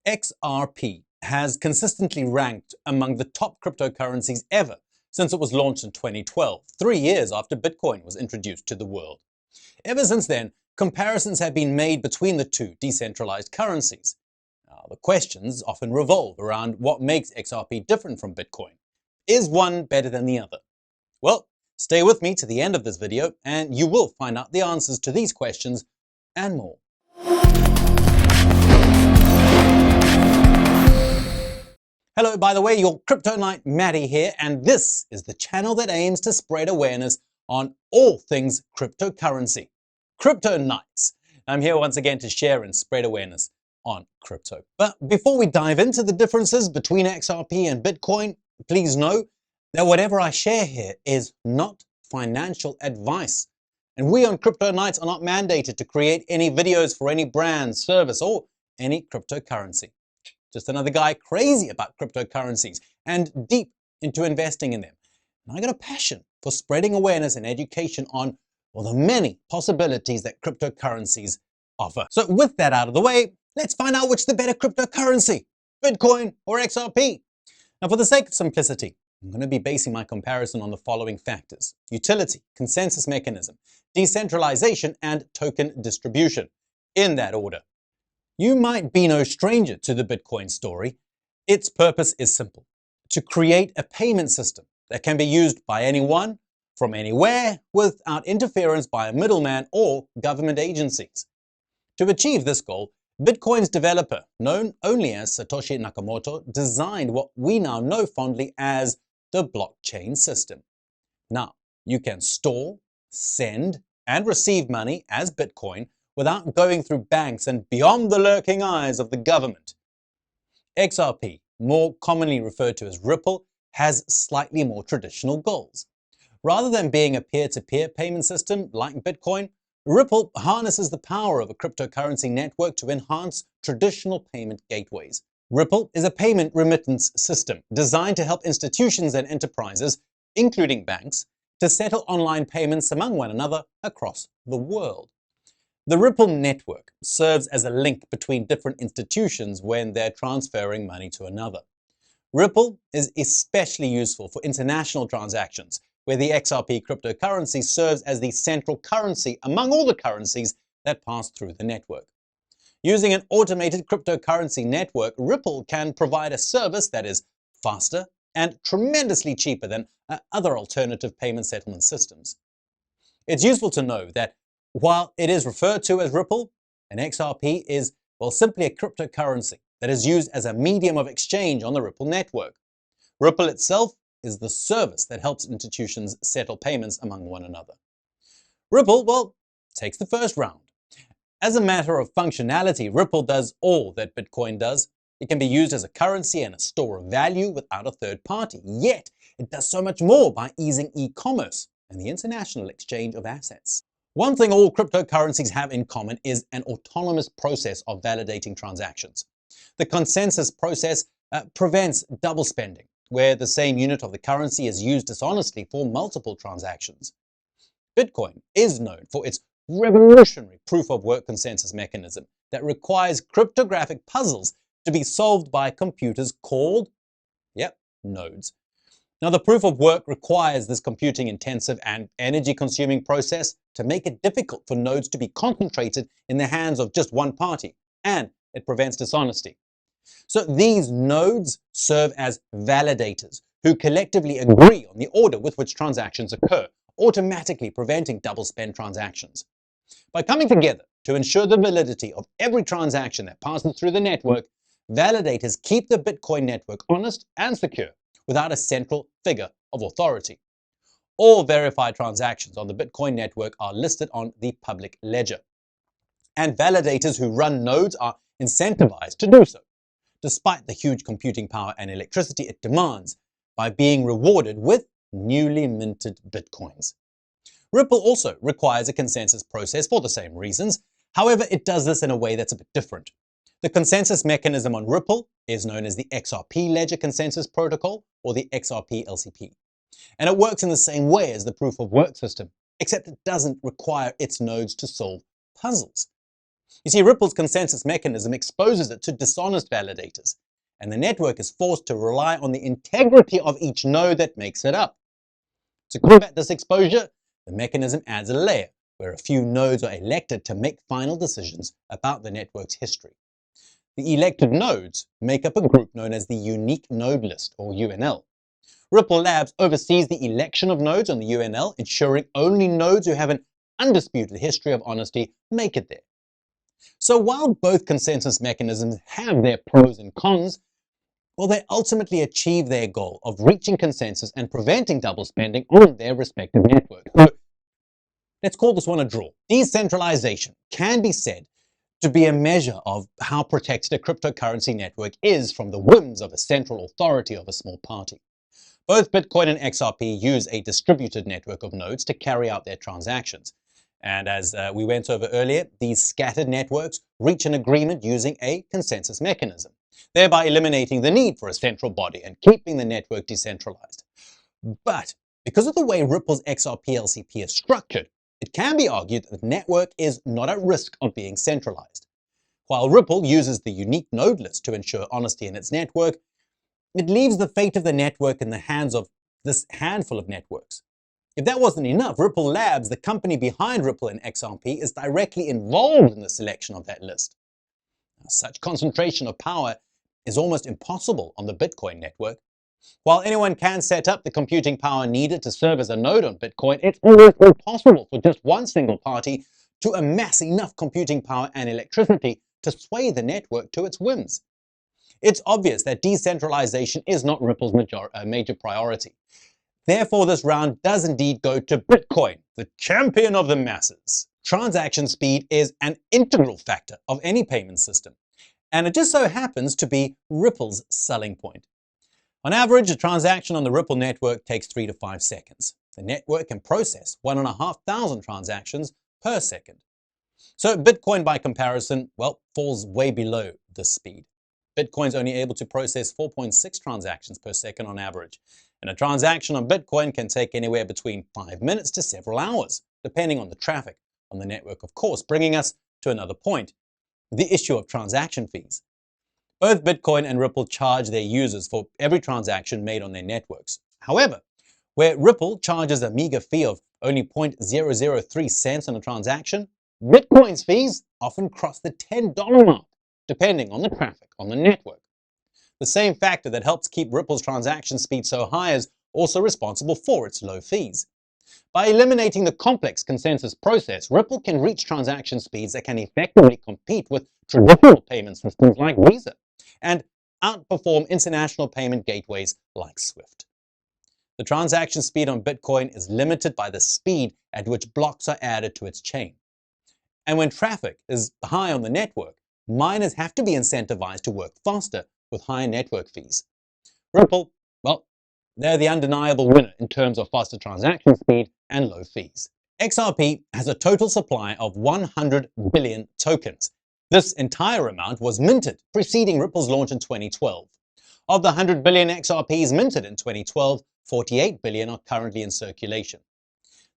XRP has consistently ranked among the top cryptocurrencies ever since it was launched in 2012, 3 years after Bitcoin was introduced to the world. Ever since then, comparisons have been made between the two decentralized currencies. Now, the questions often revolve around what makes XRP different from Bitcoin. Is one better than the other? Well, stay with me to the end of this video and you will find out the answers to these questions and more. Hello, by the way, your Crypto Knight Matty here, and this is the channel that aims to spread awareness on all things cryptocurrency. Crypto Knights. I'm here once again to share and spread awareness on crypto. But before we dive into the differences between XRP and Bitcoin, please know that whatever I share here is not financial advice. And we on Crypto Knights are not mandated to create any videos for any brand, service, or any cryptocurrency. Just another guy crazy about cryptocurrencies and deep into investing in them. And I got a passion for spreading awareness and education on the many possibilities that cryptocurrencies offer. So with that out of the way, let's find out which is the better cryptocurrency, Bitcoin or XRP. Now, for the sake of simplicity, I'm going to be basing my comparison on the following factors: utility, consensus mechanism, decentralization, and token distribution, in that order. You might be no stranger to the Bitcoin story. Its purpose is simple: to create a payment system that can be used by anyone from anywhere without interference by a middleman or government agencies. To achieve this goal, Bitcoin's developer, known only as Satoshi Nakamoto, designed what we now know fondly as the blockchain system. Now, you can store, send, and receive money as Bitcoin without going through banks and beyond the lurking eyes of the government. XRP, more commonly referred to as Ripple, has slightly more traditional goals. Rather than being a peer-to-peer payment system like Bitcoin, Ripple harnesses the power of a cryptocurrency network to enhance traditional payment gateways. Ripple is a payment remittance system designed to help institutions and enterprises, including banks, to settle online payments among one another across the world. The Ripple network serves as a link between different institutions when they're transferring money to another. Ripple is especially useful for international transactions, where the XRP cryptocurrency serves as the central currency among all the currencies that pass through the network. Using an automated cryptocurrency network, Ripple can provide a service that is faster and tremendously cheaper than other alternative payment settlement systems. It's useful to know that while it is referred to as Ripple, an XRP is, simply a cryptocurrency that is used as a medium of exchange on the Ripple network. Ripple itself is the service that helps institutions settle payments among one another. Ripple, takes the first round. As a matter of functionality, Ripple does all that Bitcoin does. It can be used as a currency and a store of value without a third party. Yet, it does so much more by easing e-commerce and the international exchange of assets. One thing all cryptocurrencies have in common is an autonomous process of validating transactions. The consensus process prevents double spending, where the same unit of the currency is used dishonestly for multiple transactions. Bitcoin is known for its revolutionary proof-of-work consensus mechanism that requires cryptographic puzzles to be solved by computers called, nodes. Now, the proof of work requires this computing-intensive and energy-consuming process to make it difficult for nodes to be concentrated in the hands of just one party, and it prevents dishonesty. So these nodes serve as validators who collectively agree on the order with which transactions occur, automatically preventing double-spend transactions. By coming together to ensure the validity of every transaction that passes through the network, validators keep the Bitcoin network honest and secure without a central figure of authority. All verified transactions on the Bitcoin network are listed on the public ledger, and validators who run nodes are incentivized to do so, despite the huge computing power and electricity it demands, by being rewarded with newly minted Bitcoins. Ripple also requires a consensus process for the same reasons. However, it does this in a way that's a bit different. The consensus mechanism on Ripple is known as the XRP Ledger Consensus Protocol, or the XRP LCP. And it works in the same way as the proof of work system, except it doesn't require its nodes to solve puzzles. You see, Ripple's consensus mechanism exposes it to dishonest validators, and the network is forced to rely on the integrity of each node that makes it up. To combat this exposure, the mechanism adds a layer where a few nodes are elected to make final decisions about the network's history. The elected nodes make up a group known as the Unique Node List, or UNL. Ripple Labs oversees the election of nodes on the UNL, ensuring only nodes who have an undisputed history of honesty make it there. So while both consensus mechanisms have their pros and cons, well, they ultimately achieve their goal of reaching consensus and preventing double spending on their respective networks. So let's call this one a draw. Decentralization can be said to be a measure of how protected a cryptocurrency network is from the whims of a central authority of a small party. Both Bitcoin and XRP use a distributed network of nodes to carry out their transactions. And as we went over earlier, these scattered networks reach an agreement using a consensus mechanism, thereby eliminating the need for a central body and keeping the network decentralized. But because of the way Ripple's XRP LCP is structured, it can be argued that the network is not at risk of being centralized. While Ripple uses the unique node list to ensure honesty in its network, it leaves the fate of the network in the hands of this handful of networks. If that wasn't enough, Ripple Labs, the company behind Ripple and XRP, is directly involved in the selection of that list. Now, such concentration of power is almost impossible on the Bitcoin network. While anyone can set up the computing power needed to serve as a node on Bitcoin, it's almost impossible for just one single party to amass enough computing power and electricity to sway the network to its whims. It's obvious that decentralization is not Ripple's major priority. Therefore, this round does indeed go to Bitcoin, the champion of the masses. Transaction speed is an integral factor of any payment system, and it just so happens to be Ripple's selling point. On average, a transaction on the Ripple network takes 3 to 5 seconds. The network can process 1,500 transactions per second. So Bitcoin, by comparison, well, falls way below this speed. Bitcoin's only able to process 4.6 transactions per second on average. And a transaction on Bitcoin can take anywhere between 5 minutes to several hours, depending on the traffic on the network, of course, bringing us to another point, the issue of transaction fees. Both Bitcoin and Ripple charge their users for every transaction made on their networks. However, where Ripple charges a meager fee of only 0.003 cents on a transaction, Bitcoin's fees often cross the $10 mark, depending on the traffic on the network. The same factor that helps keep Ripple's transaction speed so high is also responsible for its low fees. By eliminating the complex consensus process, Ripple can reach transaction speeds that can effectively compete with traditional payment systems like Visa and outperform international payment gateways like SWIFT. The transaction speed on Bitcoin is limited by the speed at which blocks are added to its chain. And when traffic is high on the network, miners have to be incentivized to work faster with higher network fees. Ripple, well, they're the undeniable winner in terms of faster transaction speed and low fees. XRP has a total supply of 100 billion tokens. This entire amount was minted preceding Ripple's launch in 2012. Of the 100 billion XRPs minted in 2012, 48 billion are currently in circulation.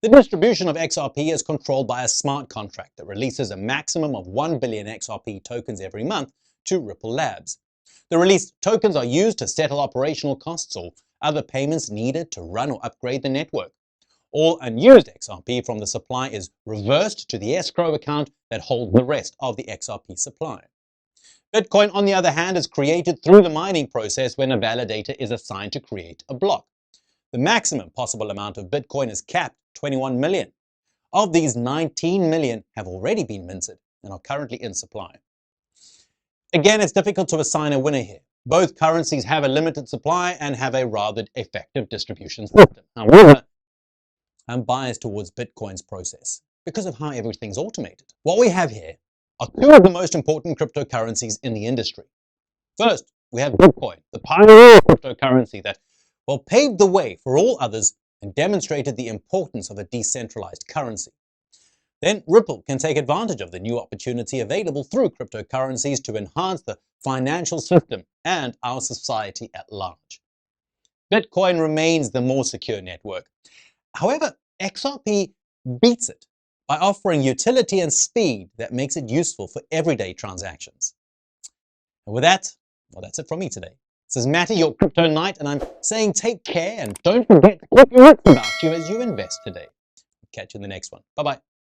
The distribution of XRP is controlled by a smart contract that releases a maximum of 1 billion XRP tokens every month to Ripple Labs. The released tokens are used to settle operational costs or other payments needed to run or upgrade the network. All unused XRP from the supply is reversed to the escrow account that holds the rest of the XRP supply. Bitcoin, on the other hand, is created through the mining process when a validator is assigned to create a block. The maximum possible amount of Bitcoin is capped at 21 million. Of these, 19 million have already been minted and are currently in supply. Again, it's difficult to assign a winner here. Both currencies have a limited supply and have a rather effective distribution system. However, I'm biased towards Bitcoin's process because of how everything's automated. What we have here are two of the most important cryptocurrencies in the industry. First, we have Bitcoin, the pioneer cryptocurrency that, well, paved the way for all others and demonstrated the importance of a decentralized currency. Then Ripple can take advantage of the new opportunity available through cryptocurrencies to enhance the financial system and our society at large. Bitcoin remains the more secure network. However, XRP beats it by offering utility and speed that makes it useful for everyday transactions. And with that, well, that's it from me today. This is Matty, your crypto knight, and I'm saying take care and don't forget to keep your wits about you as you invest today. Catch you in the next one. Bye-bye.